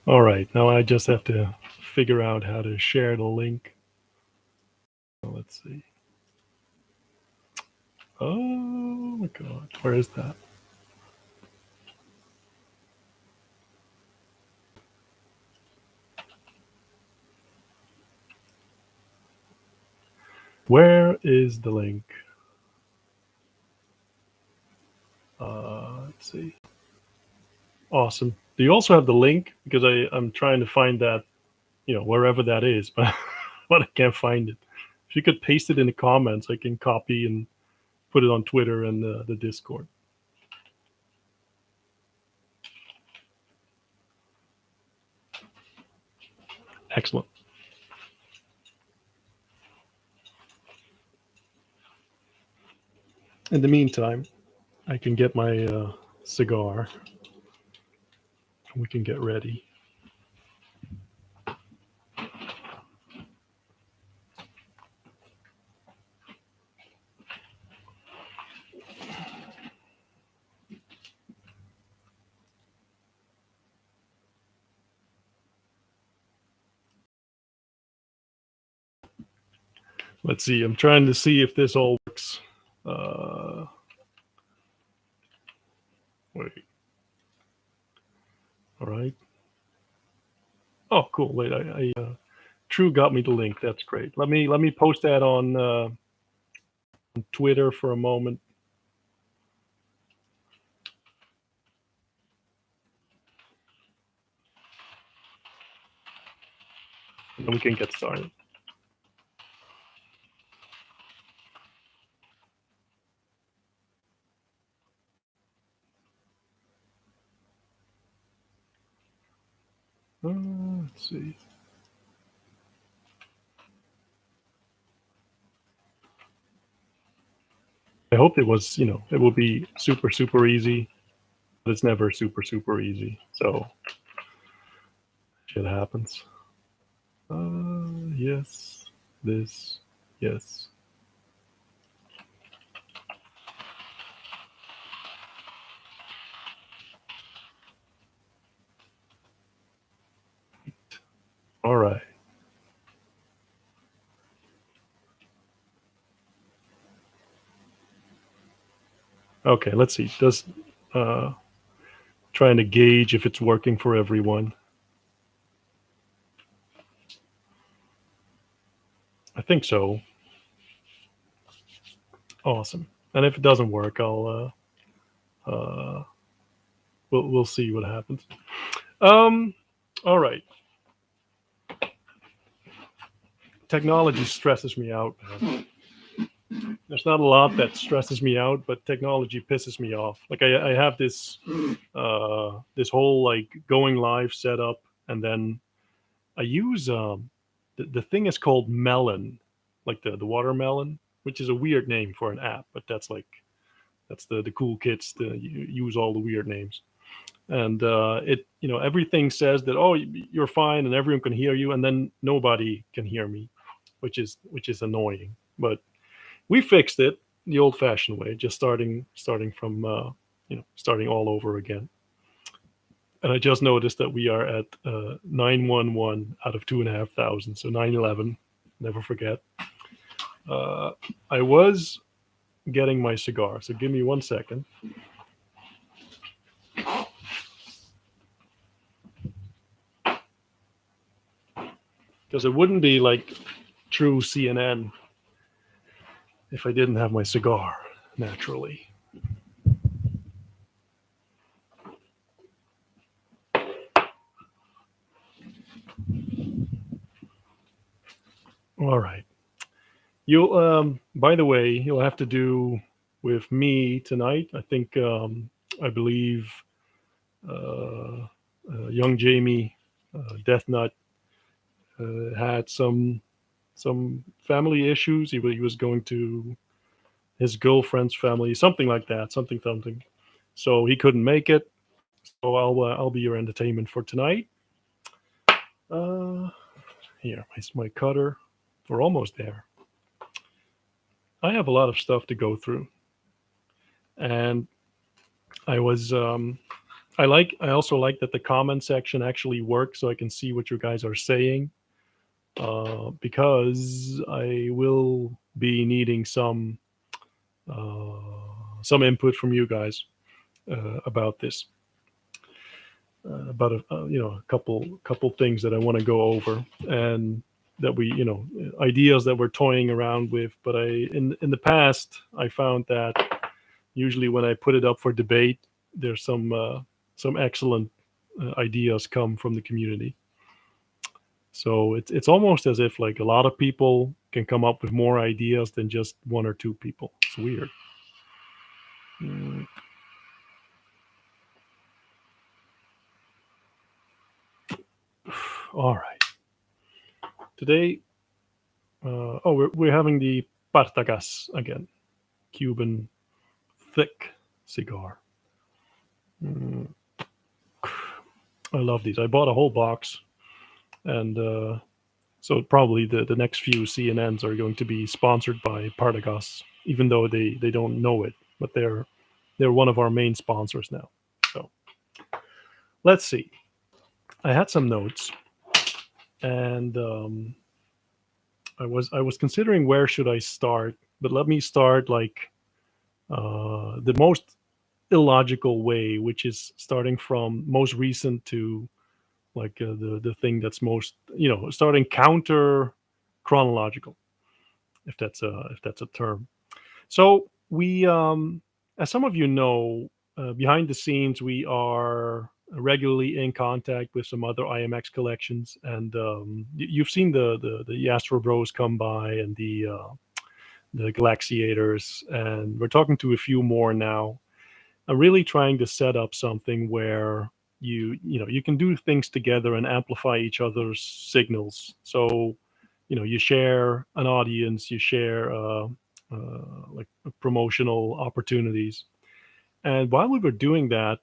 All right, now I just have to figure out how to share the link. Let's see. Oh my god, where is that? Where is the link? Let's see. Awesome. Do you also have the link? Because I'm trying to find that, wherever that is, but but I can't find it. If you could paste it in the comments, I can copy and put it on Twitter and the Discord. Excellent. In the meantime, I can get my cigar. We can get ready. Let's see. I'm trying to see if this all works. Wait. All right. Oh, cool. Wait. True got me the link. That's great. Let me post that on Twitter for a moment. And we can get started. Let's see. I hope it was, it will be super, super easy, but it's never super, super easy. So shit happens. Yes. This. Yes. All right. Okay. Let's see. Does uh, trying to gauge if it's working for everyone. I think so. Awesome. And if it doesn't work, we'll see what happens. Um. All right. Technology stresses me out. There's not a lot that stresses me out, but technology pisses me off. Like I have this whole like going live setup, and then I use the thing is called Melon, like the watermelon, which is a weird name for an app, but that's the cool kids to use all the weird names. And it everything says that, oh, you're fine and everyone can hear you, and then nobody can hear me, which is annoying. But we fixed it the old-fashioned way, just starting from starting all over again. And I just noticed that we are at 911 out of 2,500, so 911. Never forget. Uh, I was getting my cigar, so give me 1 second. Because it wouldn't be like true CNN if I didn't have my cigar, naturally. All right. You'll, by the way, you'll have to do with me tonight. I believe, young Jamie, Death Nut, had some family issues. He was going to his girlfriend's family, something like that, something something. So he couldn't make it. So I'll be your entertainment for tonight. Uh, Here, my cutter. We're almost there. I have a lot of stuff to go through, and I was I also like that the comment section actually works, so I can see what you guys are saying. Because I will be needing some input from you guys about this, about a couple things that I want to go over, and that we ideas that we're toying around with. But in the past I found that usually when I put it up for debate, there's some excellent ideas come from the community. So it's almost as if like a lot of people can come up with more ideas than just one or two people. It's weird. Mm. All right. Today, we're having the Partagas again, Cuban thick cigar. Mm. I love these. I bought a whole box, and so probably the next few CNNs are going to be sponsored by Partagas, even though they don't know it, but they're one of our main sponsors now. So let's see. I had some notes, and I was considering where should I start, but let me start like the most illogical way, which is starting from most recent to like the thing that's most starting counter chronological, if that's a term. So we, as some of you know, behind the scenes, we are regularly in contact with some other IMX collections, and you've seen the Astro Bros come by, and the Galaxiators, and we're talking to a few more now. I'm really trying to set up something where you can do things together and amplify each other's signals. So you share an audience, you share like promotional opportunities. And while we were doing that,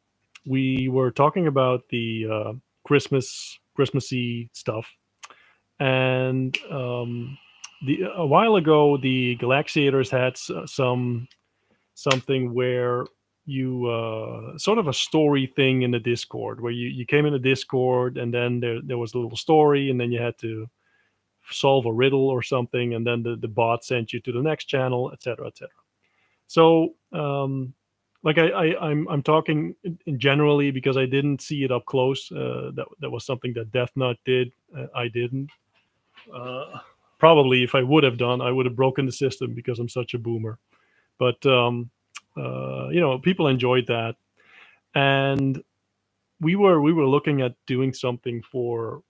we were talking about the Christmassy stuff. And a while ago, the Galaxiators had something where you sort of a story thing in the Discord, where you came in the Discord, and then there was a little story, and then you had to solve a riddle or something, and then the bot sent you to the next channel, etc., etc. So like I'm talking in generally because I didn't see it up close. That was something that Death Nut did. I didn't. Probably if I would have done, I would have broken the system because I'm such a boomer. But people enjoyed that, and we were looking at doing something for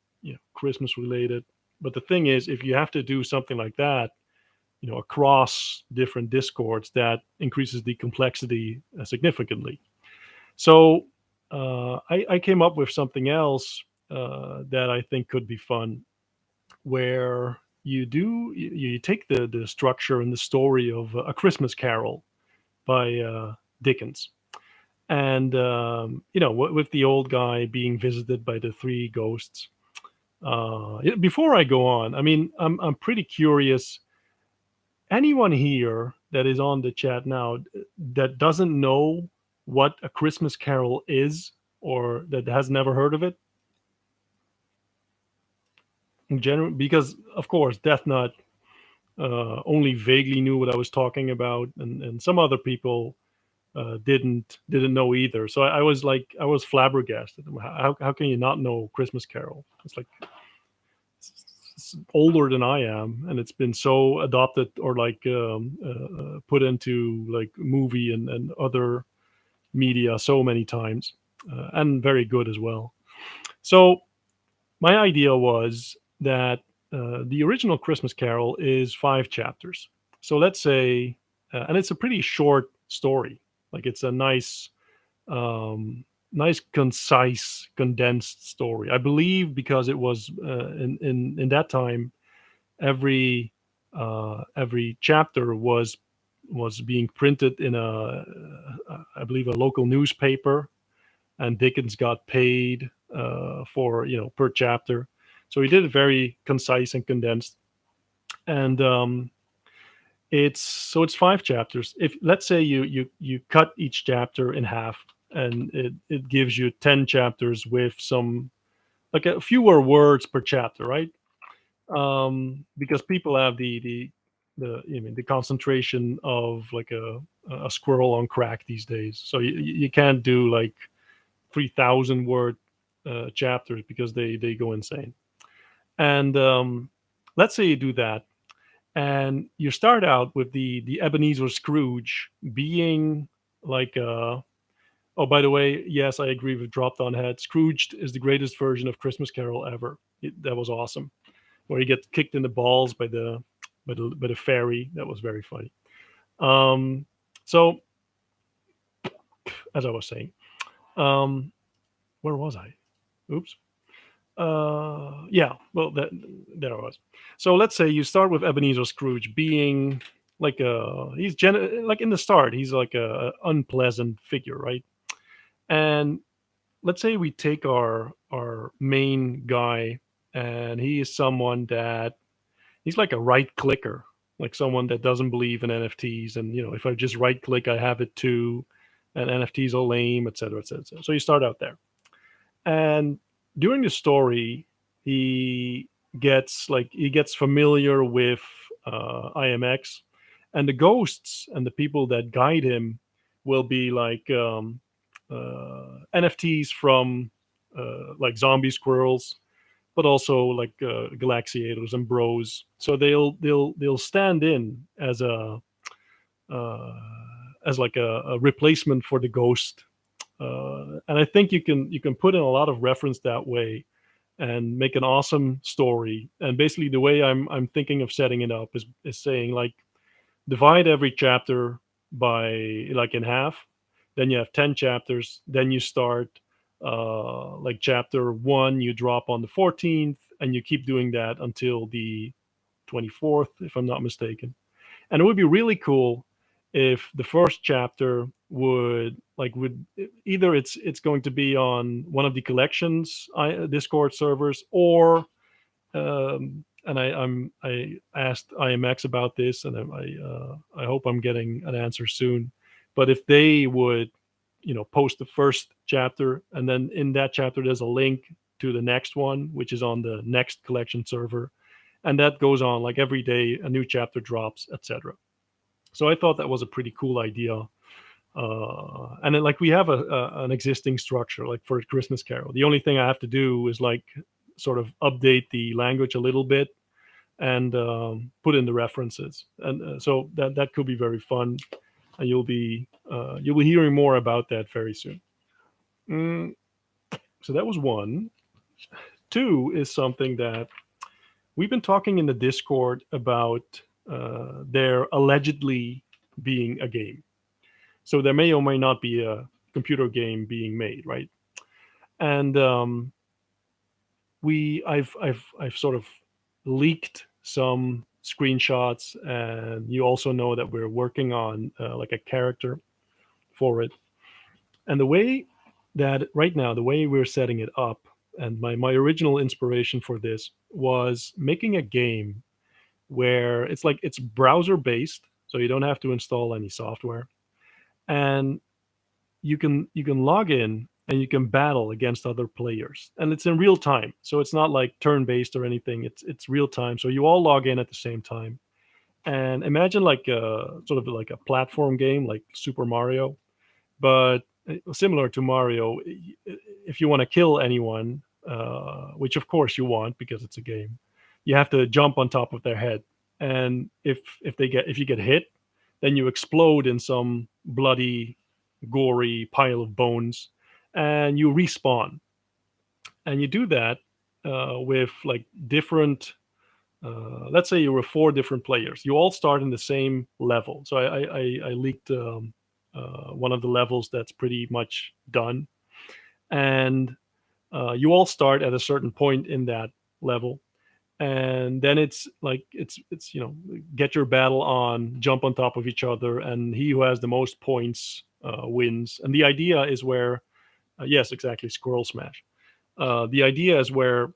Christmas related. But the thing is, if you have to do something like that, across different discords, that increases the complexity significantly. So I came up with something else that I think could be fun, where you take the structure and the story of A Christmas Carol by Dickens, and with the old guy being visited by the three ghosts. Before I go on, I mean, I'm pretty curious. Anyone here that is on the chat now that doesn't know what A Christmas Carol is, or that has never heard of it in general? Because of course, Death Nut only vaguely knew what I was talking about, and some other people didn't know either. So I was flabbergasted. How can you not know Christmas Carol? It's like it's older than I am, and it's been so adopted or like put into like movie and other media so many times, and very good as well. So my idea was that the original Christmas Carol is 5 chapters. So let's say, and it's a pretty short story. Like it's a nice, concise, condensed story. I believe because it was in that time, every chapter was being printed in I believe a local newspaper, and Dickens got paid for per chapter. So he did it very concise and condensed, and it's 5 chapters. If let's say you cut each chapter in half, and it gives you 10 chapters with some like a fewer words per chapter, right? Because people have the I mean the concentration of like a squirrel on crack these days. So you can't do like 3,000 word chapters because they go insane. And let's say you do that, and you start out with the Ebenezer Scrooge being like oh, by the way, yes, I agree with Dropped on Head. Scrooged is the greatest version of Christmas Carol ever. That was awesome. Where he gets kicked in the balls by the fairy. That was very funny. Um, so as I was saying, um, where was I? Oops. Yeah. Well, there I was. So let's say you start with Ebenezer Scrooge being like like in the start he's like a unpleasant figure, right? And let's say we take our main guy, and he is someone that he's like a right clicker, like someone that doesn't believe in NFTs. And if I just right click, I have it too, and NFTs are lame, etc., etc., etc. So you start out there, and during the story, he he gets familiar with IMX, and the ghosts and the people that guide him will be like NFTs from like zombie squirrels, but also like Galaxiators and Bros. So they'll stand in uh, as like a replacement for the ghost, and I think you can put in a lot of reference that way and make an awesome story. And basically, the way I'm thinking of setting it up is saying like divide every chapter by like in half, then you have 10 chapters, then you start like chapter 1 you drop on the 14th, and you keep doing that until the 24th, if I'm not mistaken. And it would be really cool if the first chapter would either it's going to be on one of the collections Discord servers, or and I asked IMX about this, and I hope I'm getting an answer soon. But if they would, post the first chapter, and then in that chapter there's a link to the next one, which is on the next collection server, and that goes on like every day, a new chapter drops, etc. So I thought that was a pretty cool idea. And then, like we have an existing structure like for Christmas Carol. The only thing I have to do is like sort of update the language a little bit and put in the references, and so that could be very fun. And you'll be hearing more about that very soon. Mm, so that was one. Two is something that we've been talking in the Discord about. There allegedly being a game, so there may or may not be a computer game being made, right? And I've sort of leaked some screenshots, and you also know that we're working on like a character for it. And the way that right now, the way we're setting it up, and my original inspiration for this was making a game where it's browser based, so you don't have to install any software, and you can log in and you can battle against other players, and it's in real time, so it's not like turn based or anything. It's real time, so you all log in at the same time. And imagine like a sort of like a platform game like Super Mario, but similar to Mario. If you want to kill anyone, which of course you want because it's a game, you have to jump on top of their head. And if you get hit, then you explode in some bloody, gory pile of bones, and you respawn. And you do that with like different. Let's say you were four different players. You all start in the same level. So I leaked one of the levels that's pretty much done, and you all start at a certain point in that level, and then it's like it's get your battle on, jump on top of each other, and he who has the most points wins. And the idea is where yes, exactly, Squirrel Smash. The idea is where,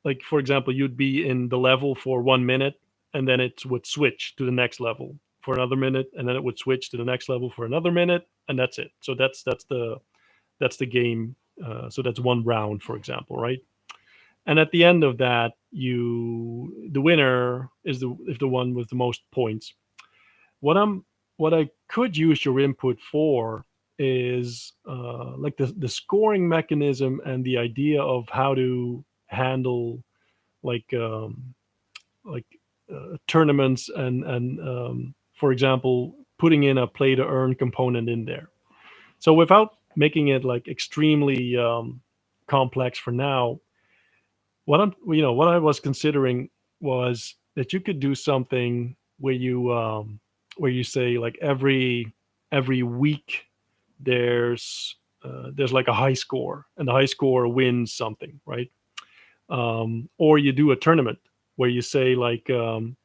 like, for example, you'd be in the level for 1 minute, and then it would switch to the next level for another minute, and then it would switch to the next level for another minute, and that's it. So that's the game. So that's one round, for example, right? And at the end of that, the winner is the one with the most points. What I'm what I could use your input for is like the scoring mechanism and the idea of how to handle like like tournaments and for example putting in a play to earn component in there. So without making it like extremely complex for now, what I was considering was that you could do something where you say like every week there's like a high score, and the high score wins something, right? Or you do a tournament where you say like on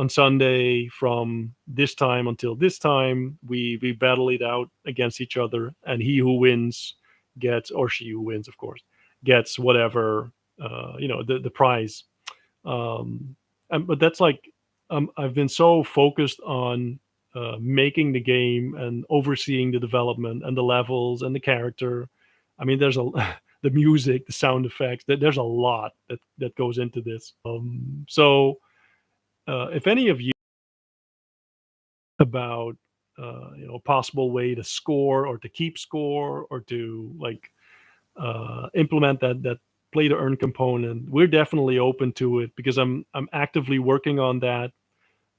Sunday from this time until this time, we battle it out against each other, and he who wins gets, or she who wins, of course, gets whatever the prize. But that's like I've been so focused on making the game and overseeing the development and the levels and the character. I mean, there's a the music, the sound effects. There's a lot that goes into this. So if any of you about possible way to score or to keep score or to like implement that play to earn component, we're definitely open to it because I'm actively working on that.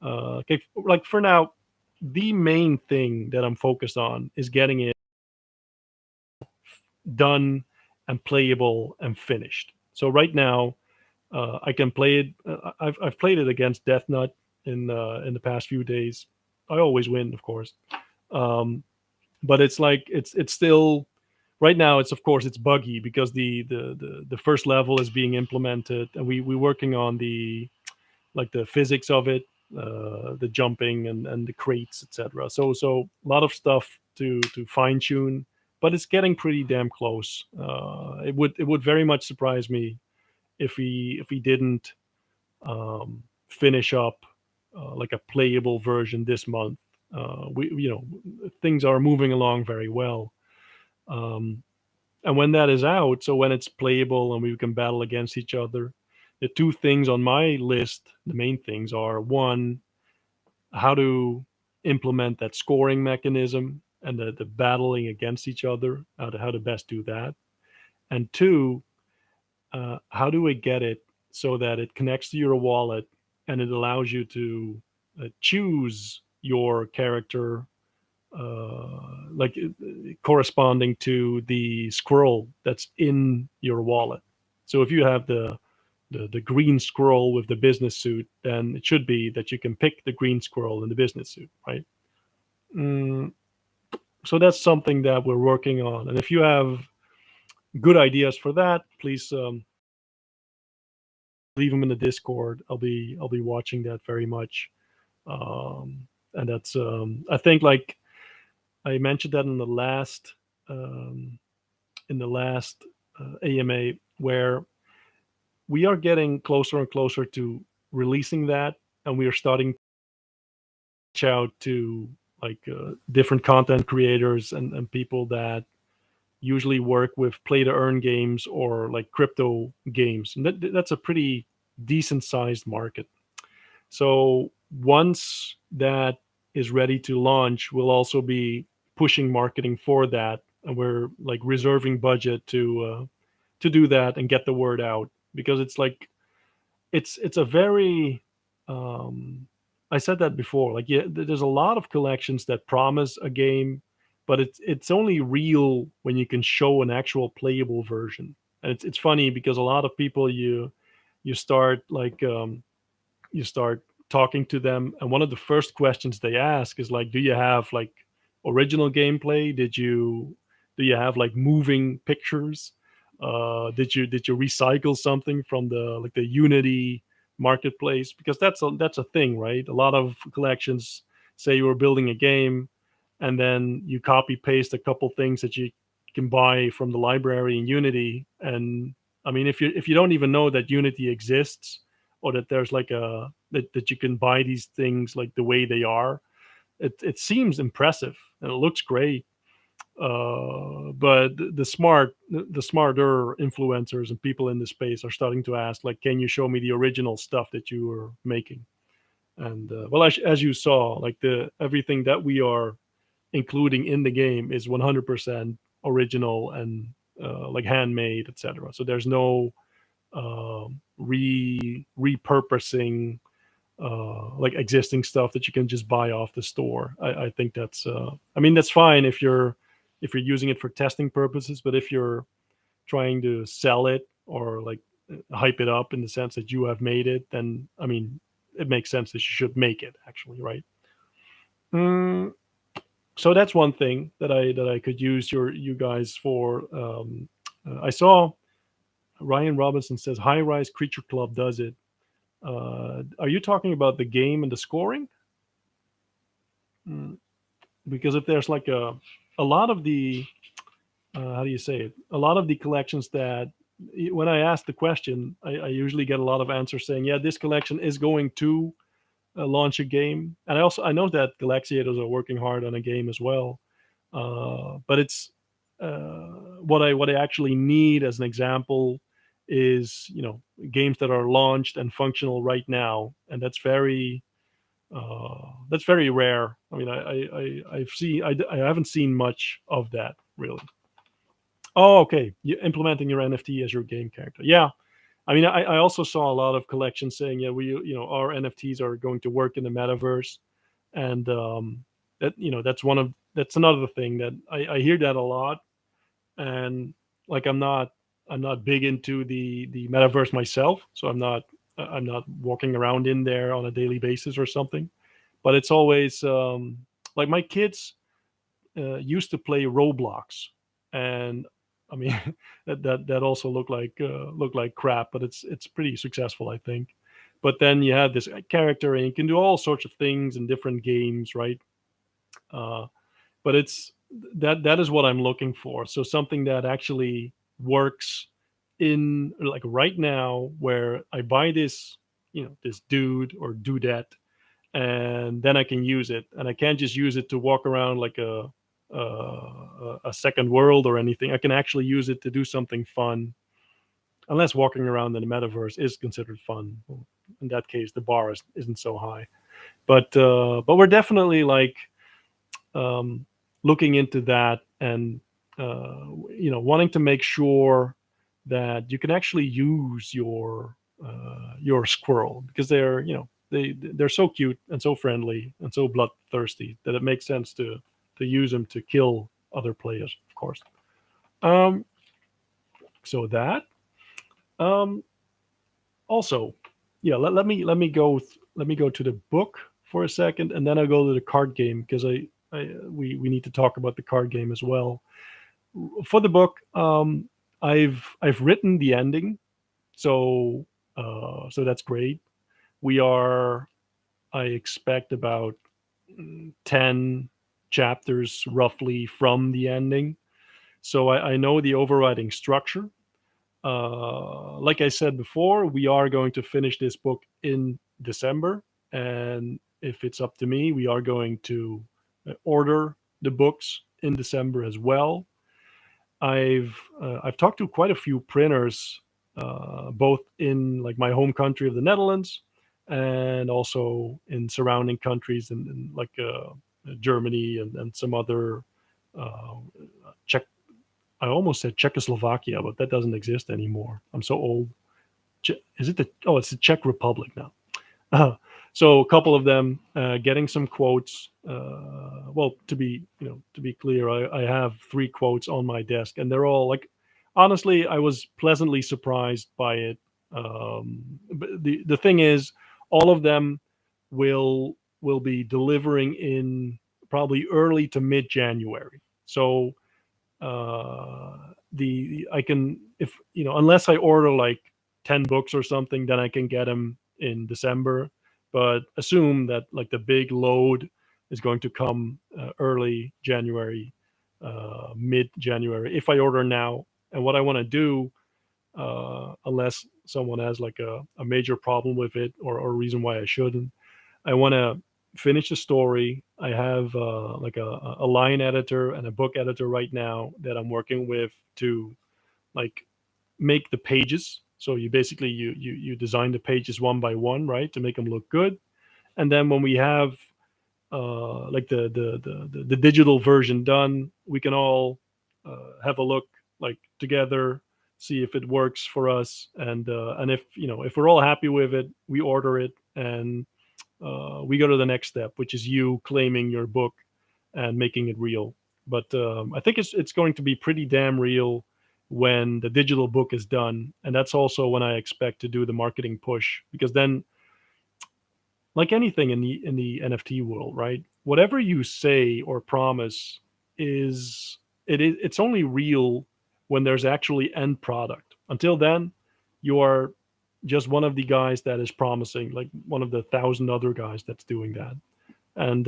Okay, like for now, the main thing that I'm focused on is getting it done and playable and finished. So right now, I can play it. I've played it against Death Nut in the past few days. I always win, of course, um, but it's like it's still right now. It's of course it's buggy because the first level is being implemented, and we're working on the physics of it, the jumping and the crates, etc. So a lot of stuff to fine tune, but it's getting pretty damn close. It would very much surprise me if we didn't finish up like a playable version this month. We things are moving along very well. Um, and when that is out, so when it's playable and we can battle against each other, the two things on my list, the main things are one, how to implement that scoring mechanism and the battling against each other, how to best do that. And two, how do we get it so that it connects to your wallet and it allows you to choose your character corresponding to the squirrel that's in your wallet. So if you have the green squirrel with the business suit, then it should be that you can pick the green squirrel in the business suit, right? Mm, so that's something that we're working on. And if you have good ideas for that, please leave them in the Discord. I'll be watching that very much. And that's I think like I mentioned that um, in the last AMA where we are getting closer and closer to releasing that, and we are starting to reach out to like different content creators and people that usually work with play to earn games or like crypto games, and that's a pretty decent sized market. So once that is ready to launch, we'll also be pushing marketing for that, and we're like reserving budget to do that and get the word out because it's like it's a very I said that before. Like yeah, there's a lot of collections that promise a game, but it's only real when you can show an actual playable version. And it's funny because a lot of people you start like you start talking to them, and one of the first questions they ask is like, do you have like original gameplay? Do you have like moving pictures? Did you recycle something from the Unity marketplace? Because that's a thing, right? A lot of collections say you were building a game and then you copy paste a couple things that you can buy from the library in Unity. And I mean, if you don't even know that Unity exists, or that there's like that you can buy these things like the way they are. It seems impressive and it looks great. But the smarter influencers and people in the space are starting to ask, like, can you show me the original stuff that you were making? And well, as you saw, like the everything that we are including in the game is 100% original and like handmade, etc. So there's no repurposing like existing stuff that you can just buy off the store. I think that's I mean that's fine if you're using it for testing purposes, but if you're trying to sell it or like hype it up in the sense that you have made it, then I mean it makes sense that you should make it actually, right? Mm, so that's one thing that I could use you guys for. I saw Ryan Robinson says High Rise Creature Club does it. Are you talking about the game and the scoring? Mm, because if there's like a lot of the how do you say it? A lot of the collections that when I ask the question, I usually get a lot of answers saying, yeah, this collection is going to launch a game, and I know that Galaxiators are working hard on a game as well. But it's what I actually need as an example is games that are launched and functional right now, and that's very rare. I mean, I haven't seen much of that really. Oh, okay. You implementing your NFT as your game character. Yeah. I mean, I also saw a lot of collections saying, yeah, our NFTs are going to work in the metaverse, and that's another thing that I hear that a lot, and like I'm not big into the metaverse myself, so I'm not walking around in there on a daily basis or something, but it's always like my kids used to play Roblox, and I mean that also looked like crap, but it's pretty successful, I think. But then you have this character, and you can do all sorts of things in different games, right? Uh, but it's that is what I'm looking for. So something that actually works in like right now, where I buy this, this dude or dudette, and then I can use it, and I can't just use it to walk around like a second world or anything. I can actually use it to do something fun, unless walking around in the metaverse is considered fun. Well, in that case, the bar isn't so high. But we're definitely like um, looking into that, and wanting to make sure that you can actually use your squirrel, because they're so cute and so friendly and so bloodthirsty that it makes sense to use them to kill other players, of course. Um, so that um, also, yeah. Let me go to the book for a second, and then I'll go to the card game, because we need to talk about the card game as well. For the book, I've written the ending, so so that's great. We are, I expect, about 10 chapters roughly from the ending. So I know the overriding structure. Like I said before, we are going to finish this book in December. And if it's up to me, we are going to order the books in December as well. I've talked to quite a few printers, both in like my home country of the Netherlands, and also in surrounding countries in like Germany and some other uh, Czech. I almost said Czechoslovakia, but that doesn't exist anymore. I'm so old. Is it the? Oh, it's the Czech Republic now. Uh, so a couple of them getting some quotes. Well, to be clear, I have 3 quotes on my desk, and they're all like, honestly, I was pleasantly surprised by it. But the thing is, all of them will be delivering in probably early to mid January. So the I can, if unless I order like 10 books or something, then I can get them in December. But assume that like the big load is going to come early January, mid January if I order now. And what I want to do unless someone has like a major problem with it, or a reason why I shouldn't. I want to finish the story. I have like a line editor and a book editor right now that I'm working with to like make the pages. So you basically you design the pages one by one, right, to make them look good. And then when we have like the digital version done, we can all have a look like together, see if it works for us, and if if we're all happy with it, we order it, and we go to the next step, which is you claiming your book and making it real. But I think it's going to be pretty damn real when the digital book is done, and that's also when I expect to do the marketing push, because then, like anything in the NFT world, right? Whatever you say or promise it's only real when there's actually end product. Until then, you are just one of the guys that is promising, like one of the thousand other guys that's doing that. And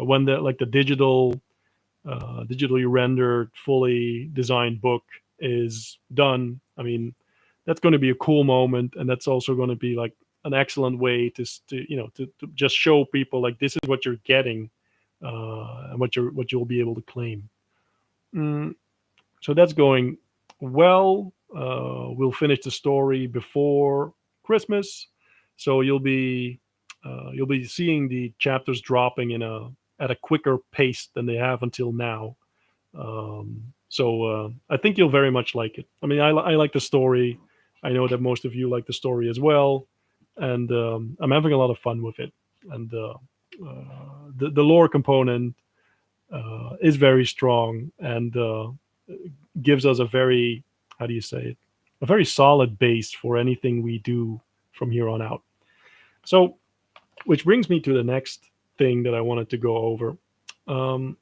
when the digitally rendered, fully designed book is done, I mean, that's going to be a cool moment, and that's also going to be like an excellent way to just show people like this is what you're getting, and what you'll be able to claim. Mm, so that's going well. We'll finish the story before Christmas, so you'll be seeing the chapters dropping at a quicker pace than they have until now. So I think you'll very much like it. I mean, I like the story. I know that most of you like the story as well, and I'm having a lot of fun with it. And the lore component is very strong, and gives us a very, how do you say it, a very solid base for anything we do from here on out. So, which brings me to the next thing that I wanted to go over. Um,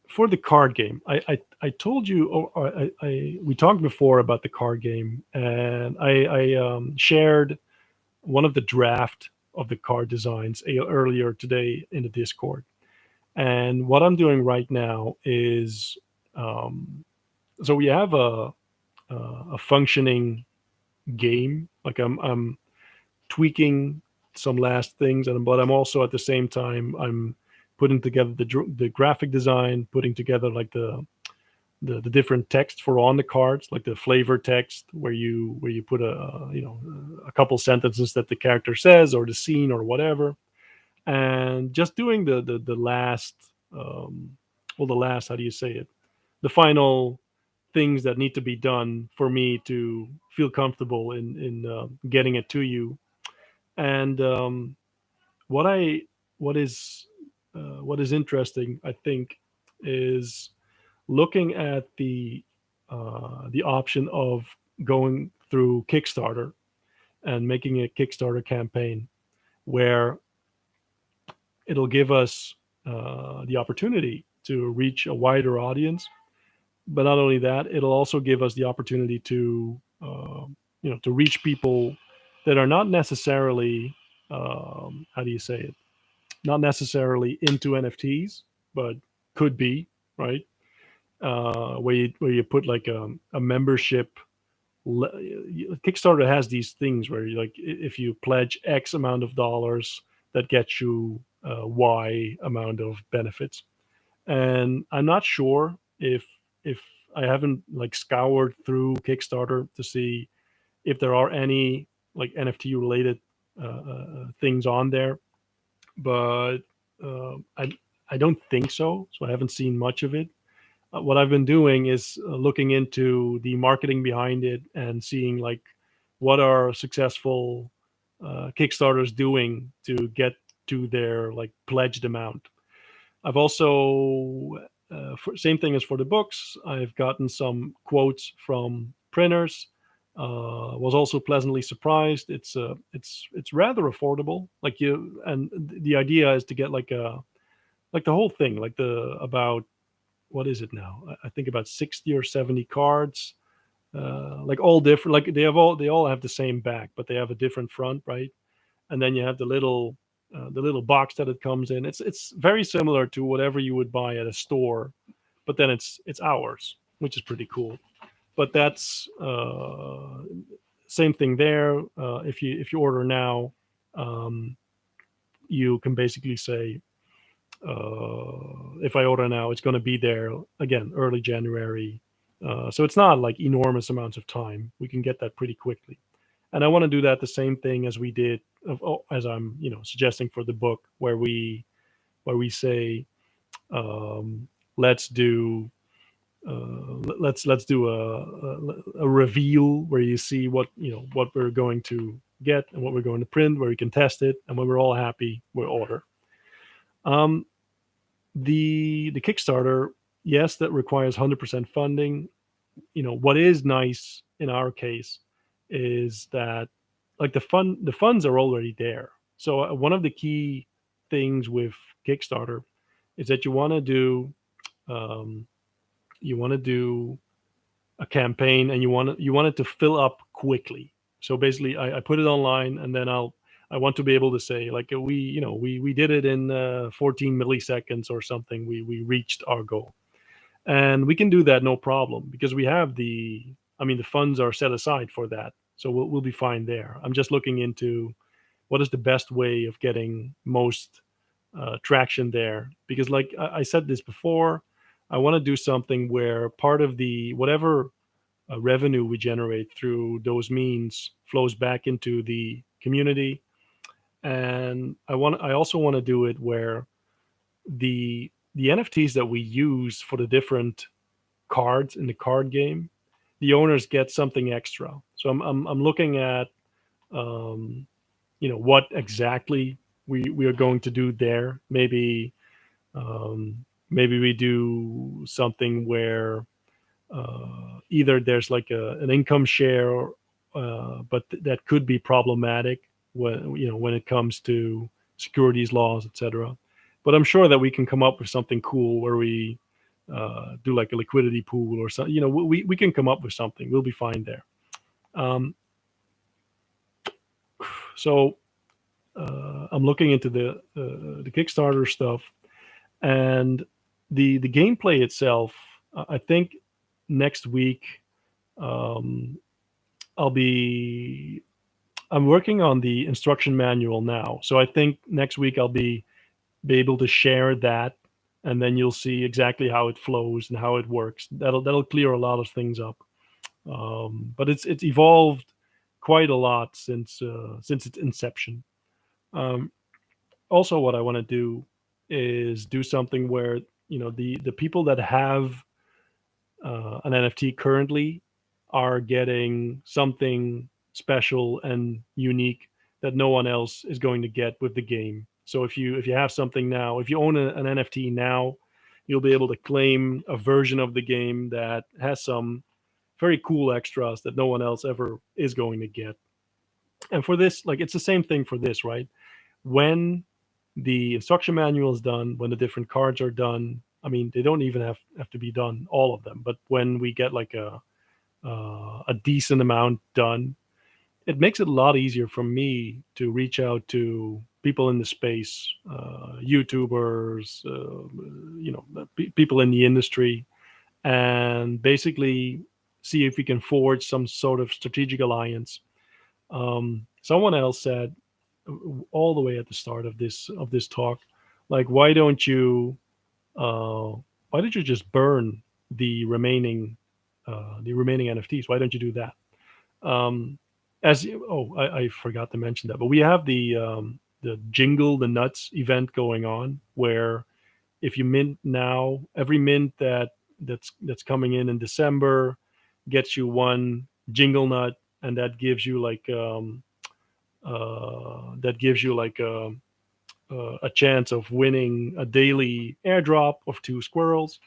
for the card game, I told you, or we talked before about the card game, and I shared one of the draft of the card designs earlier today in the Discord. And what I'm doing right now is, so we have a functioning game. Like I'm tweaking some last things, and but I'm also at the same time I'm putting together the graphic design, putting together like the different text for on the cards, like the flavor text where you put a couple sentences that the character says, or the scene, or whatever, and just doing the last, well, the last, how do you say it, the final things that need to be done for me to feel comfortable in getting it to you. And what I what is interesting, I think, is looking at the option of going through Kickstarter and making a Kickstarter campaign where it'll give us the opportunity to reach a wider audience. But not only that, it'll also give us the opportunity to to reach people that are not necessarily, how do you say it, not necessarily into NFTs, but could be, right? Where you put like a membership. Kickstarter has these things where you, like, if you pledge X amount of dollars, that gets you Y amount of benefits. And I'm not sure if I haven't like scoured through Kickstarter to see if there are any like NFT related things on there, but I don't think so. So I haven't seen much of it. What I've been doing is looking into the marketing behind it and seeing like what are successful Kickstarters doing to get to their like pledged amount. I've also, same thing as for the books, I've gotten some quotes from printers. Was also pleasantly surprised. It's rather affordable. Like you, and the idea is to get like the whole thing, like the about, what is it now? I think about 60 or 70 cards, like all different. Like they all have the same back, but they have a different front, right? And then you have the little box that it comes in. It's very similar to whatever you would buy at a store, but then it's ours, which is pretty cool. but that's same thing there. If you order now, um, you can basically say, if I order now, it's going to be there again early January. So it's not like enormous amounts of time. We can get that pretty quickly. And I want to do that the same thing as we did, as I'm suggesting for the book, where we say, um, let's do let's do a reveal where you see what we're going to get and what we're going to print, where we can test it, and when we're all happy, we'll order. Um, the Kickstarter, yes, that requires 100% funding. What is nice in our case is that, like, the funds are already there. So one of the key things with Kickstarter is that um, you want to do a campaign, and you want it to fill up quickly. So basically, I put it online, and then I want to be able to say, like, we did it in 14 milliseconds or something. We reached our goal, and we can do that no problem, because we have the funds are set aside for that, so we'll be fine there. I'm just looking into what is the best way of getting most traction there, because, like I said this before, I want to do something where part of the whatever revenue we generate through those means flows back into the community. And I also want to do it where the NFTs that we use for the different cards in the card game, the owners get something extra. So I'm looking at, um, what exactly we are going to do there. Maybe we do something where either there's like an income share, but that could be problematic when it comes to securities laws, etc. But I'm sure that we can come up with something cool where we do like a liquidity pool or something. We can come up with something. We'll be fine there. Um, so I'm looking into the Kickstarter stuff, and the gameplay itself. I think next week, um, I'll be I'm working on the instruction manual now. So I think next week I'll be able to share that, and then you'll see exactly how it flows and how it works. That'll clear a lot of things up. But it's evolved quite a lot since its inception. Um, Also, what I want to do is do something where the people that have an NFT currently are getting something special and unique that no one else is going to get with the game. So if you have something now, if you own an NFT now, you'll be able to claim a version of the game that has some very cool extras that no one else ever is going to get. And for this, like, it's the same thing for this, right? When the instruction manual is done, when the different cards are done, I mean, they don't even have to be done, all of them, but when we get like a decent amount done, it makes it a lot easier for me to reach out to people in the space, YouTubers, people in the industry, and basically see if we can forge some sort of strategic alliance. Someone else said, all the way at the start of this talk, like, uh, why don't you just burn the remaining NFTs? Why don't you do that? Um, I forgot to mention that, but we have the Jingle the Nuts event going on, where if you mint now, every mint that's coming in December gets you one Jingle Nut, and that gives you like a chance of winning a daily airdrop of two squirrels,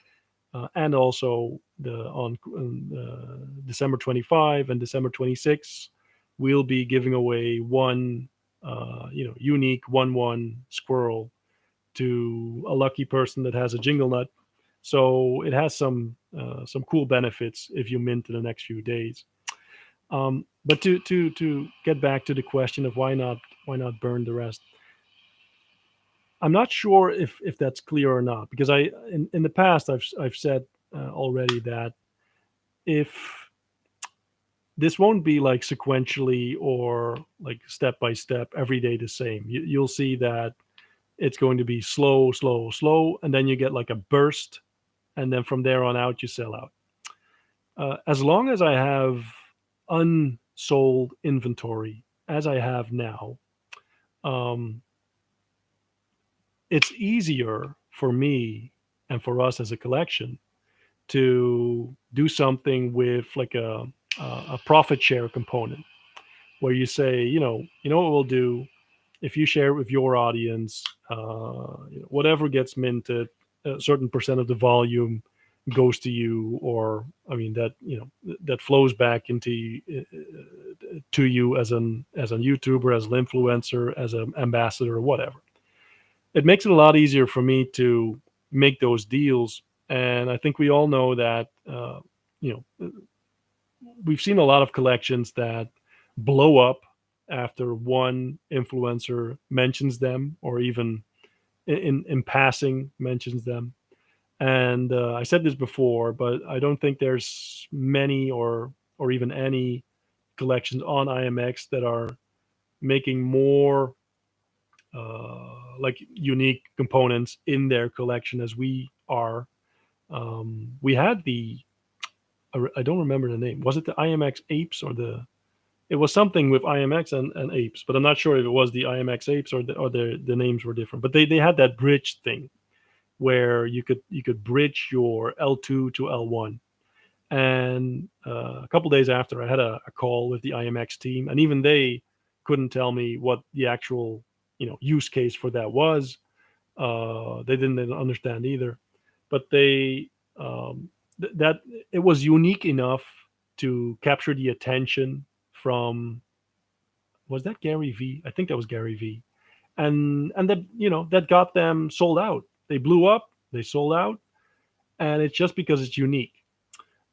and also on December 25 and December 26, we'll be giving away one unique 1/1 squirrel to a lucky person that has a jingle nut. So it has some cool benefits if you mint in the next few days. But to get back to the question of why not burn the rest, I'm not sure if that's clear or not, because in the past I've said already that if this won't be like sequentially or like step by step every day the same. You'll see that it's going to be slow, slow, slow, and then you get like a burst, and then from there on out you sell out. As long as I have unsold inventory, as I have now, um, it's easier for me and for us as a collection to do something with like a profit share component where you say, what we'll do if you share it with your audience, whatever gets minted, a certain percent of the volume goes to you, or I mean that that flows back into to you as an YouTuber, as an influencer, as an ambassador, or whatever. It makes it a lot easier for me to make those deals, and I think we all know that we've seen a lot of collections that blow up after one influencer mentions them, or even in passing mentions them. And I said this before, but I don't think there's many or even any collections on IMX that are making more like unique components in their collection as we are. We had I don't remember the name. Was it the IMX apes or the? It was something with IMX and apes, but I'm not sure if it was the IMX apes or the names were different. But they had that bridge thing where you could bridge your L2 to L1. And a couple days after, I had a call with the IMX team, and even they couldn't tell me what the actual use case for that was. They didn't understand either, but that it was unique enough to capture the attention from, was that Gary V? I think that was Gary V. And that that got them sold out. They blew up. They sold out, and it's just because it's unique.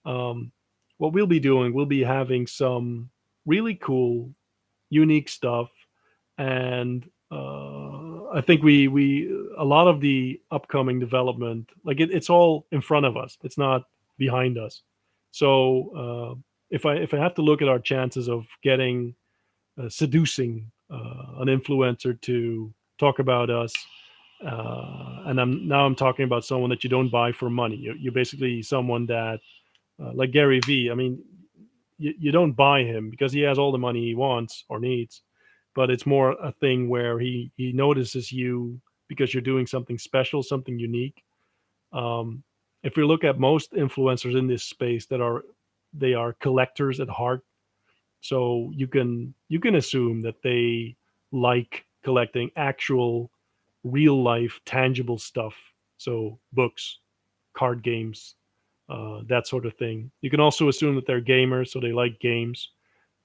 Um, what we'll be doing, we'll be having some really cool, unique stuff, and I think we a lot of the upcoming development, like it's all in front of us. It's not behind us. So if I have to look at our chances of getting seducing an influencer to talk about us, and I'm talking about someone that you don't buy for money. You're basically someone that, like Gary V. I mean, you don't buy him because he has all the money he wants or needs, but it's more a thing where he notices you because you're doing something special, something unique. Um, if we look at most influencers in this space, they are collectors at heart, so you can assume that they like collecting actual, real life, tangible stuff. So books, card games, that sort of thing. You can also assume that they're gamers, so they like games.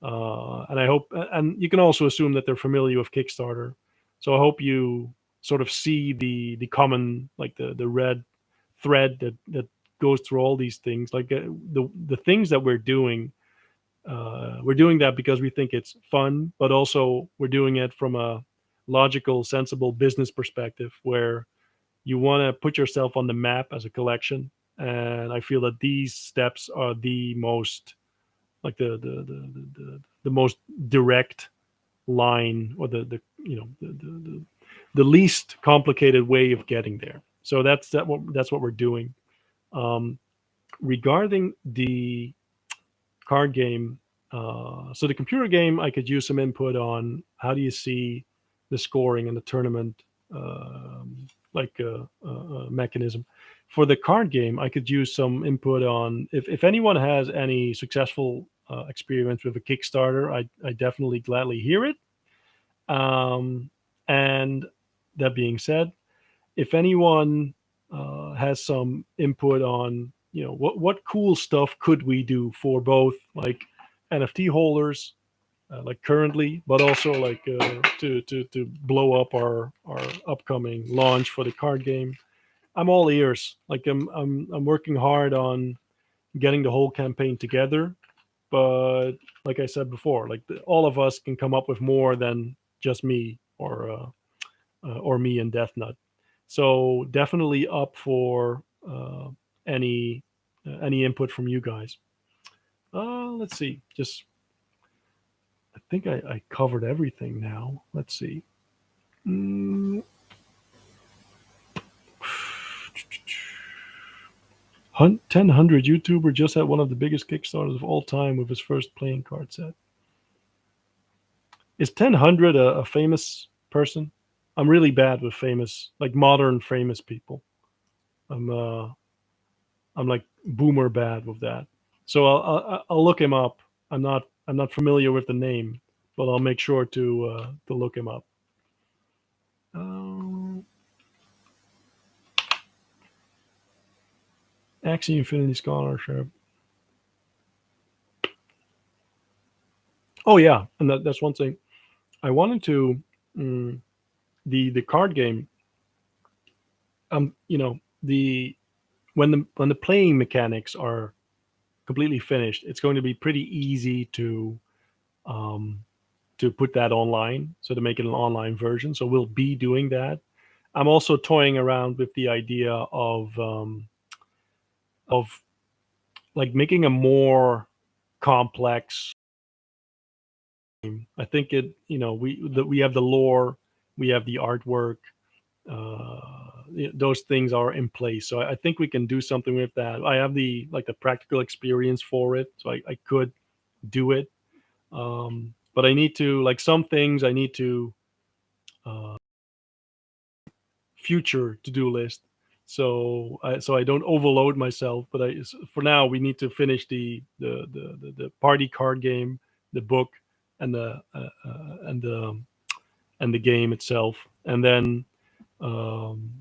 And you can also assume that they're familiar with Kickstarter. So I hope you sort of see the common, like the red thread that goes through all these things. Like the things that we're doing that because we think it's fun, but also we're doing it from a logical, sensible business perspective where you want to put yourself on the map as a collection. And I feel that these steps are the most, like the most direct line, or the least complicated way of getting there. So that's what we're doing. Um, Regarding the card game, so the computer game, I could use some input on how do you see the scoring and the tournament, mechanism. For the card game, I could use some input on if anyone has any successful experience with a Kickstarter. I definitely gladly hear it. And that being said, if anyone has some input on what cool stuff could we do for both like NFT holders, like currently, but also like to blow up our upcoming launch for the card game, I'm all ears. Like I'm working hard on getting the whole campaign together, but like I said before, like all of us can come up with more than just me or me and Death Nut. So definitely up for any input from you guys. Let's see. Just think I covered everything now. Let's see. Mm, 1000 YouTuber just had one of the biggest Kickstarters of all time with his first playing card set. Is 1000 a famous person? I'm really bad with famous, like modern famous people. I'm uh, I'm like boomer bad with that. So I'll look him up. I'm not familiar with the name, but I'll make sure to look him up. Um, Axie Infinity Scholarship. Oh yeah, and that's one thing. I wanted to mm, the card game. The when the playing mechanics are completely finished, it's going to be pretty easy um, to put that online. So to make it an online version. So we'll be doing that. I'm also toying around with the idea of like making a more complex. I think we have the lore, we have the artwork, those things are in place. So I think we can do something with that. I have the practical experience for it, so I could do it. But I need to like some things I need to uh, future to do list. So I don't overload myself. But for now we need to finish the party card game, the book, and the game itself, and then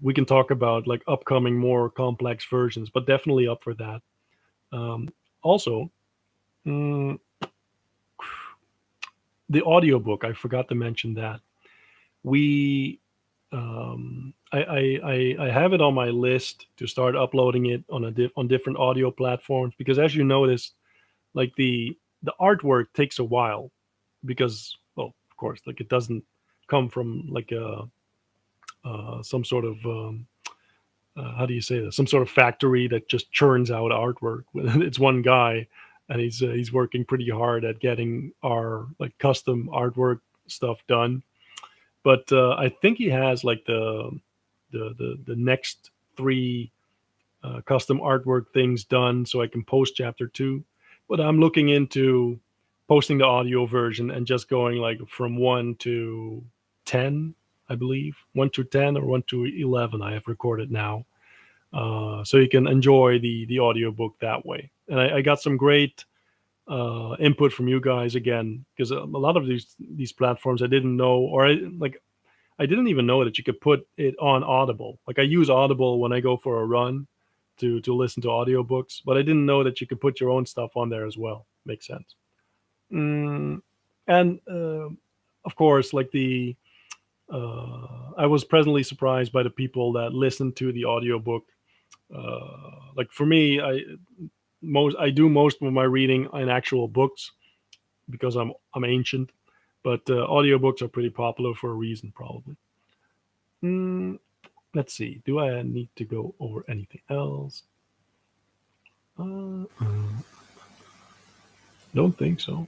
we can talk about like upcoming more complex versions. But definitely up for that. Also, mm, the audiobook. I forgot to mention that we I have it on my list to start uploading it on different audio platforms, because as you noticed, like the artwork takes a while, because, well, of course, like it doesn't come from like a some sort of how do you say this, some sort of factory that just churns out artwork. It's one guy, and he's working pretty hard at getting our like custom artwork stuff done. But I think he has like the next three custom artwork things done, so I can post chapter two. But I'm looking into posting the audio version and just going like from 1 to 10, I believe 1 to 10 or 1 to 11. I have recorded now, so you can enjoy the audiobook that way. And I got some great input from you guys again, because a lot of these platforms I didn't know, or I didn't even know that you could put it on Audible. Like I use Audible when I go for a run to listen to audiobooks, but I didn't know that you could put your own stuff on there as well. Makes sense. And of course, like I was pleasantly surprised by the people that listened to the audiobook. Like for me, I do most of my reading in actual books because I'm ancient, but audiobooks are pretty popular for a reason, probably. Mm, let's see. Do I need to go over anything else? Don't think so.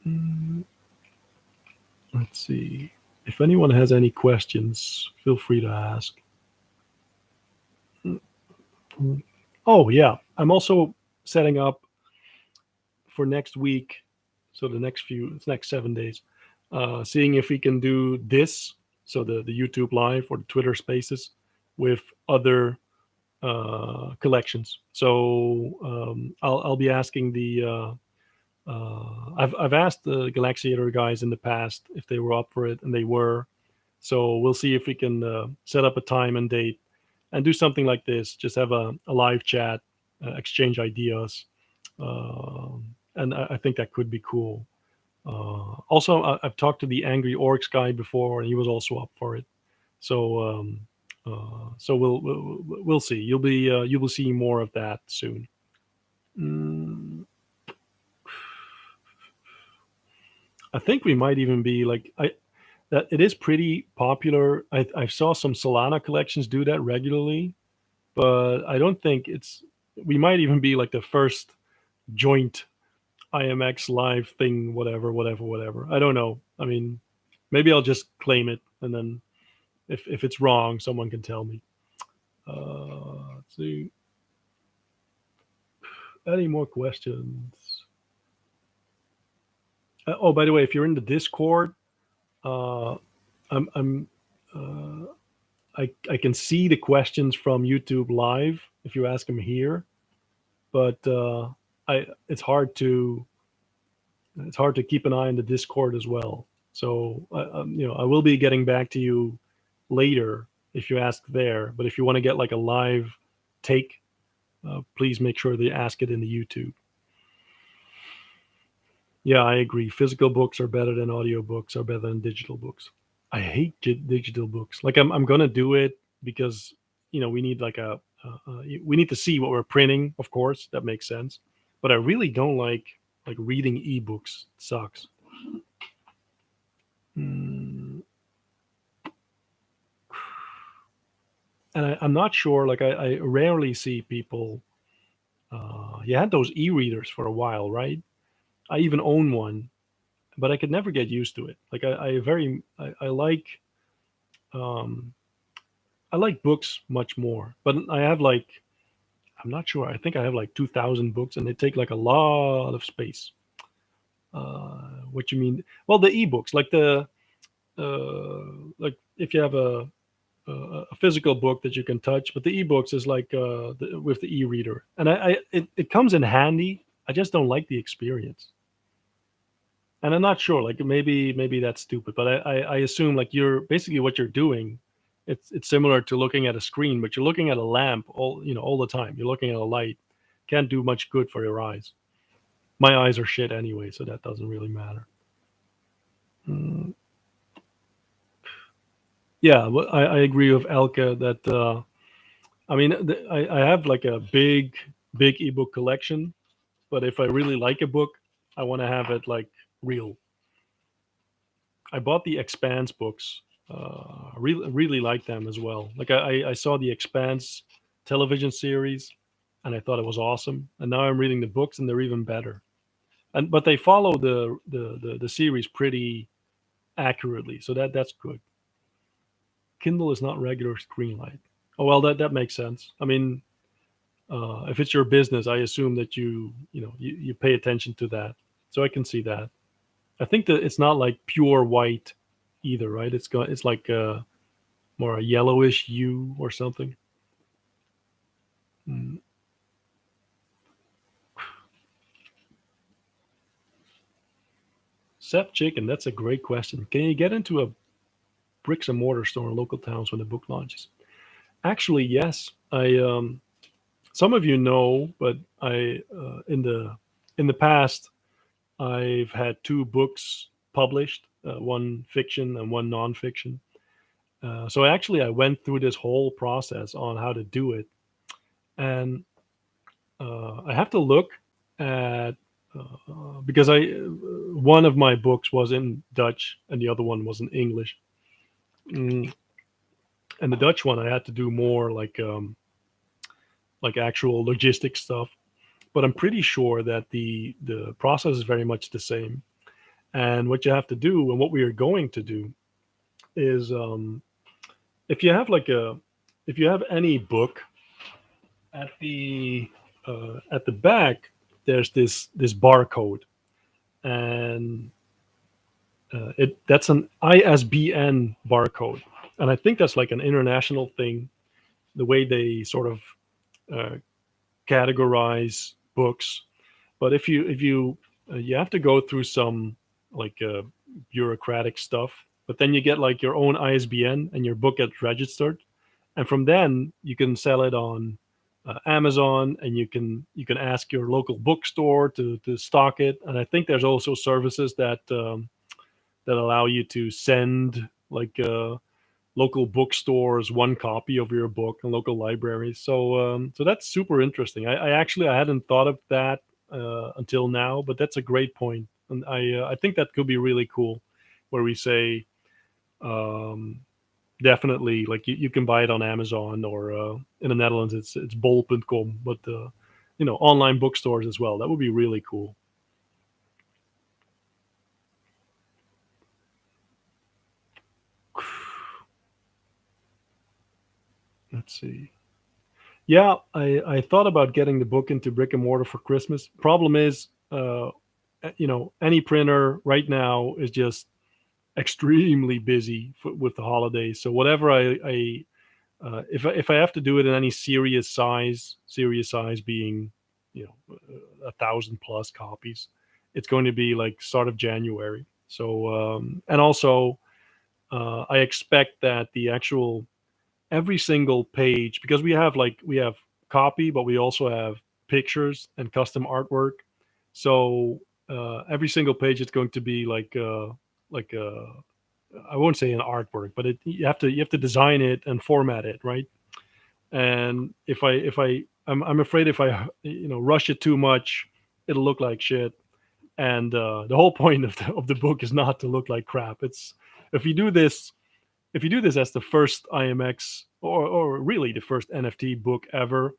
Mm, let's see. If anyone has any questions, feel free to ask. Mm, oh yeah, I'm also setting up for next week. So next 7 days, seeing if we can do this. So the YouTube Live or the Twitter Spaces with other collections. So I'll be asking I've asked the Galaxiator guys in the past if they were up for it, and they were. So we'll see if we can set up a time and date and do something like this. Just have a live chat, exchange ideas, and I think that could be cool. Also, I've talked to the Angry Orcs guy before, and he was also up for it. So we'll see. You will see more of that soon. Mm, I think we might even be like I that it is pretty popular. I saw some Solana collections do that regularly, but I don't think it's. We might even be like the first joint IMX live thing, whatever. I don't know. I mean, maybe I'll just claim it, and then if it's wrong, someone can tell me. Let's see. Any more questions? Oh, by the way, if you're in the Discord, uh, I'm I can see the questions from YouTube live if you ask them here, but I it's hard to keep an eye on the Discord as well. So I will be getting back to you later if you ask there. But if you want to get like a live take, please make sure they ask it in the YouTube. Yeah, I agree. Physical books are better than audiobooks, are better than digital books. I hate digital books. Like I'm gonna do it because we need like we need to see what we're printing. Of course, that makes sense. But I really don't like reading ebooks. It sucks. Mm, and I'm not sure. Like I rarely see people. You had those e-readers for a while, right? I even own one, but I could never get used to it. Like um, I like books much more, but I have like I'm not sure. I think I have like 2,000 books, and they take like a lot of space. What you mean? Well, the ebooks, like if you have a physical book that you can touch, but the ebooks is like with the e-reader, and it comes in handy. I just don't like the experience, and I'm not sure. Like maybe that's stupid, but I assume like you're basically what you're doing. It's similar to looking at a screen, but you're looking at a lamp all the time. You're looking at a light. Can't do much good for your eyes. My eyes are shit anyway, so that doesn't really matter. Mm, yeah, well, I agree with Elke that I mean I have like a big ebook collection, but if I really like a book, I want to have it like real. I bought the Expanse books. Really like them as well. Like I saw the Expanse television series, and I thought it was awesome. And now I'm reading the books, and they're even better. And but they follow the series pretty accurately, so that's good. Kindle is not regular screen light. Oh well, that makes sense. I mean, if it's your business, I assume that you pay attention to that. So I can see that. I think that it's not like pure white either, right? It's like more a yellowish hue or something. Mm. Sep Chicken, that's a great question. Can you get into a bricks and mortar store in local towns when the book launches? Actually, yes. I Some of you know, but I in the past I've had two books published, one fiction and one nonfiction. So actually, I went through this whole process on how to do it, and I have to look at because I one of my books was in Dutch and the other one was in English. Mm, and the Dutch one I had to do more like actual logistics stuff, but I'm pretty sure that the process is very much the same. And what you have to do, and what we are going to do, is if you have like a if you have any book at the back, there's this barcode, and it that's an ISBN barcode, and I think that's like an international thing. The way they sort of uh, categorize books, but if you have to go through some like bureaucratic stuff, but then you get like your own ISBN and your book gets registered, and from then you can sell it on Amazon, and you can ask your local bookstore to stock it. And I think there's also services that allow you to send like local bookstores one copy of your book and local libraries. So that's super interesting. I hadn't thought of that until now, but that's a great point, and I think that could be really cool, where we say um, definitely like you can buy it on Amazon or in the Netherlands it's bol.com, but online bookstores as well. That would be really cool. Let's see. Yeah, I thought about getting the book into brick and mortar for Christmas. Problem is, any printer right now is just extremely busy with the holidays. So whatever if I have to do it in any serious size being, 1,000 plus copies, it's going to be like start of January. So and also I expect that the actual every single page, because we have copy, but we also have pictures and custom artwork. So every single page is going to be like I won't say an artwork, but you have to design it and format it, right? And I'm afraid if I rush it too much, it'll look like shit. And the whole point of the book is not to look like crap. It's if you do this if you do this as the first IMX, or really the first NFT book ever,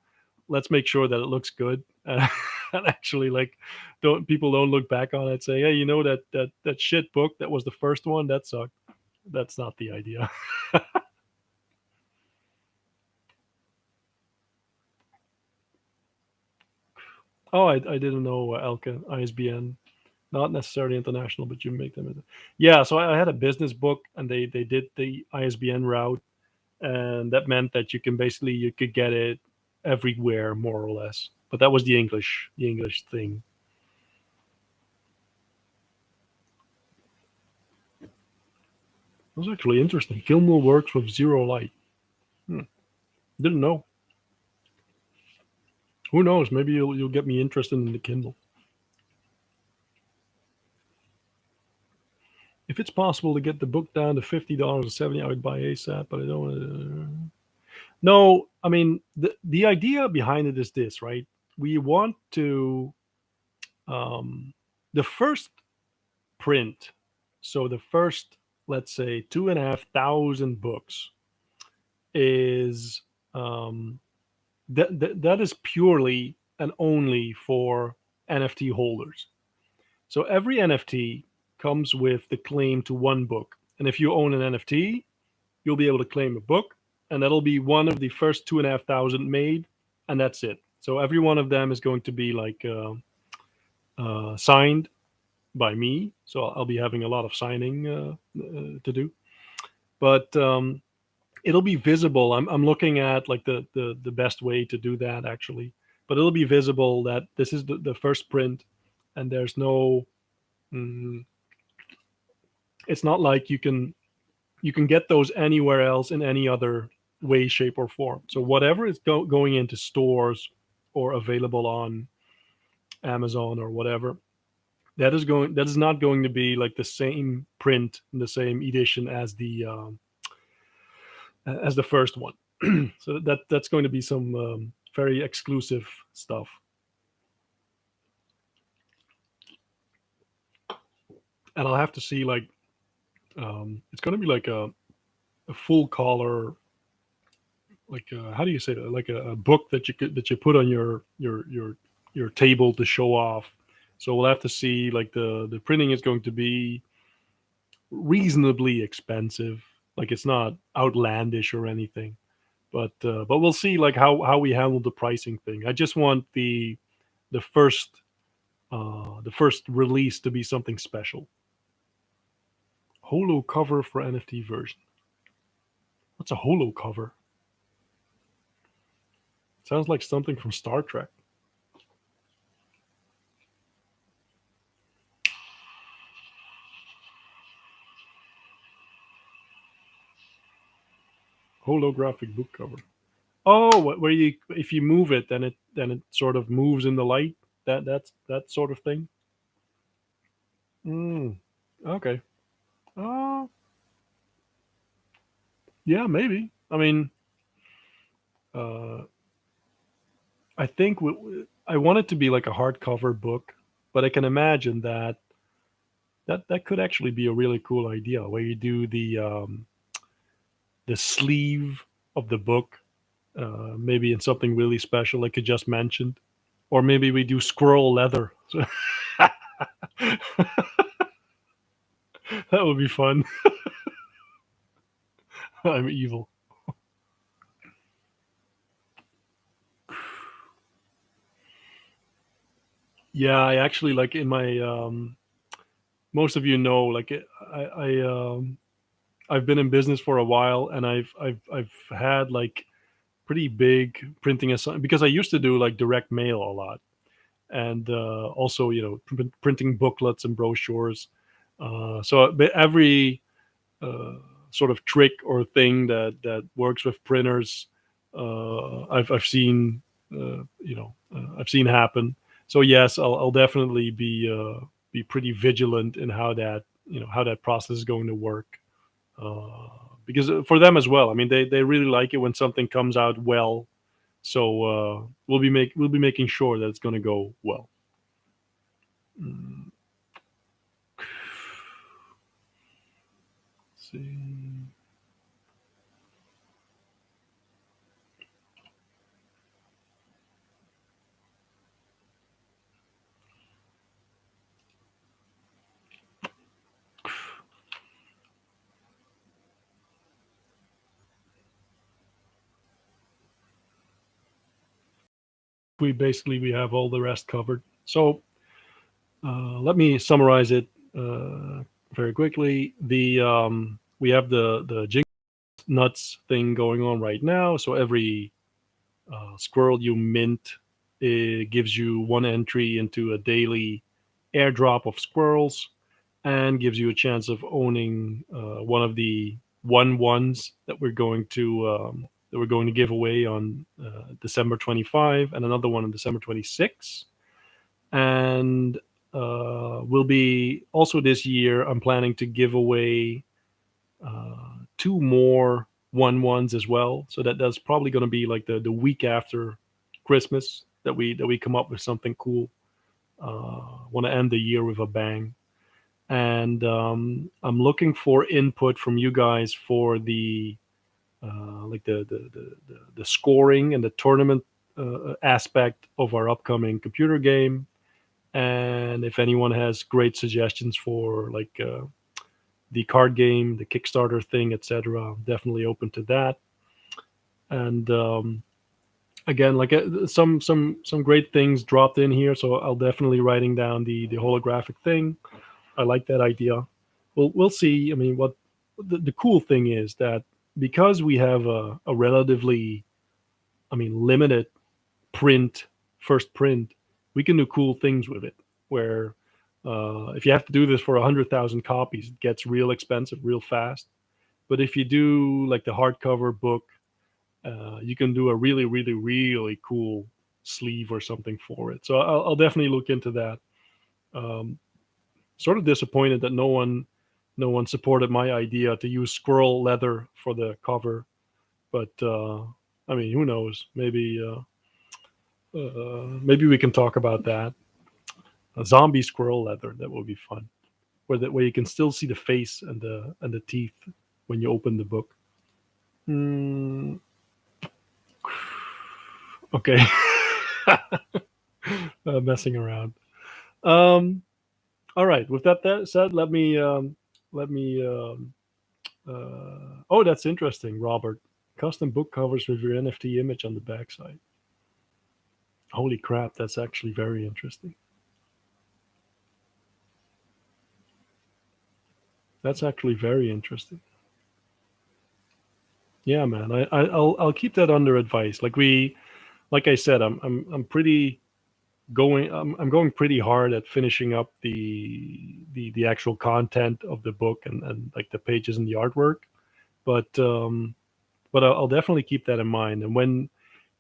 let's make sure that it looks good. And actually, like, don't look back on it and say, hey, that shit book that was the first one that sucked. That's not the idea. Oh, I didn't know Elka ISBN, not necessarily international, but you make them. Yeah, so I had a business book, and they did the ISBN route, and that meant that you could get it everywhere more or less. But that was the English thing. It was actually interesting. Gilmour works with zero light. Hmm. Didn't know. Who knows? Maybe you'll get me interested in the Kindle. If it's possible to get the book down to $50 or 70, I would buy ASAP. But I don't want to. No, I mean the idea behind it is this, right? We want to um, the first print. So the first, let's say, 2,500 books is um, that is purely and only for NFT holders. So every NFT comes with the claim to one book, and if you own an NFT, you'll be able to claim a book, and that'll be one of the first 2,500 made, and that's it. So every one of them is going to be like signed by me. So I'll be having a lot of signing to do, but it'll be visible. I'm looking at like the best way to do that actually, but it'll be visible that this is the first print, and there's no. Mm, it's not like you can get those anywhere else in any other way, shape, or form. So whatever is going into stores or available on Amazon or whatever, that is not going to be like the same print and the same edition as the first one. So that's going to be some very exclusive stuff, and I'll have to see like it's going to be like a full color, like how do you say that, like a book that you put on your table to show off. So we'll have to see like the printing is going to be reasonably expensive, like it's not outlandish or anything, but we'll see like how we handle the pricing thing. I just want the first the first release to be something special. Holo cover for NFT version. What's a holo cover? Sounds like something from Star Trek. Holographic book cover. Oh, where you if you move it, then it sort of moves in the light. That's that sort of thing. Mm, okay. Uh, yeah, maybe. I mean, uh, I think I want it to be like a hardcover book, but I can imagine that could actually be a really cool idea where you do the sleeve of the book, maybe in something really special like you just mentioned, or maybe we do squirrel leather. So that would be fun. I'm evil. Yeah, I actually like in my most of you know, like I've been in business for a while, and I've had like pretty big printing because I used to do like direct mail a lot, and also printing booklets and brochures. So every uh, sort of trick or thing that works with printers, I've seen I've seen happen. So yes, I'll definitely be pretty vigilant in how that process is going to work. Uh, because for them as well, I mean, they really like it when something comes out well. So we'll be making sure that it's going to go well. Mm, see. We have all the rest covered. So let me summarize it very quickly. We have the Jinx Nuts thing going on right now. So every squirrel you mint, it gives you one entry into a daily airdrop of squirrels, and gives you a chance of owning one of the ones that we're going to give away on December 25, and another one on December 26. And will be also this year. I'm planning to give away two more ones as well. So that's probably going to be like the week after Christmas that we come up with something cool. Want to end the year with a bang, and I'm looking for input from you guys for the like the scoring and the tournament aspect of our upcoming computer game. And if anyone has great suggestions for like the card game, the Kickstarter thing, etc., I'm definitely open to that. And again, like some great things dropped in here, so I'll definitely writing down the holographic thing. I like that idea. We'll see. I mean, what the cool thing is that because we have a relatively, I mean, limited print first print, we can do cool things with it. Where if you have to do this for 100,000 copies, it gets real expensive real fast. But if you do like the hardcover book, you can do a really, really, really cool sleeve or something for it. So I'll definitely look into that. Um, Sort of disappointed that no one supported my idea to use squirrel leather for the cover. But I mean, who knows? Maybe we can talk about that. A zombie squirrel leather, that would be fun. Where you can still see the face and the teeth when you open the book. Mm, okay, messing around. Um, all right. With that said, let me. Oh, that's interesting, Robert. Custom book covers with your NFT image on the backside. Holy crap, that's actually very interesting. That's actually very interesting. Yeah, man. I'll keep that under advice. Like I said, I'm pretty going. I'm going pretty hard at finishing up the actual content of the book and like the pages and the artwork. But I'll definitely keep that in mind. And when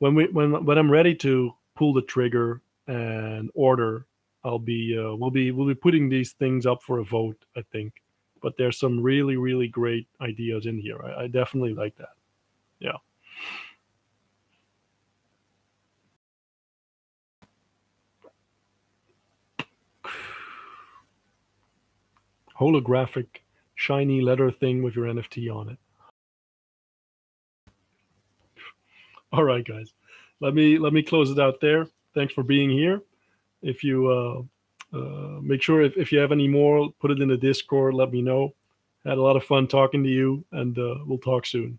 I'm ready to pull the trigger and order, we'll be putting these things up for a vote, I think. But there's some really, really great ideas in here. I definitely like that. Yeah. Holographic shiny leather thing with your NFT on it. All right, guys. Let me close it out there. Thanks for being here. If you make sure if you have any more, put it in the Discord. Let me know. Had a lot of fun talking to you, and we'll talk soon.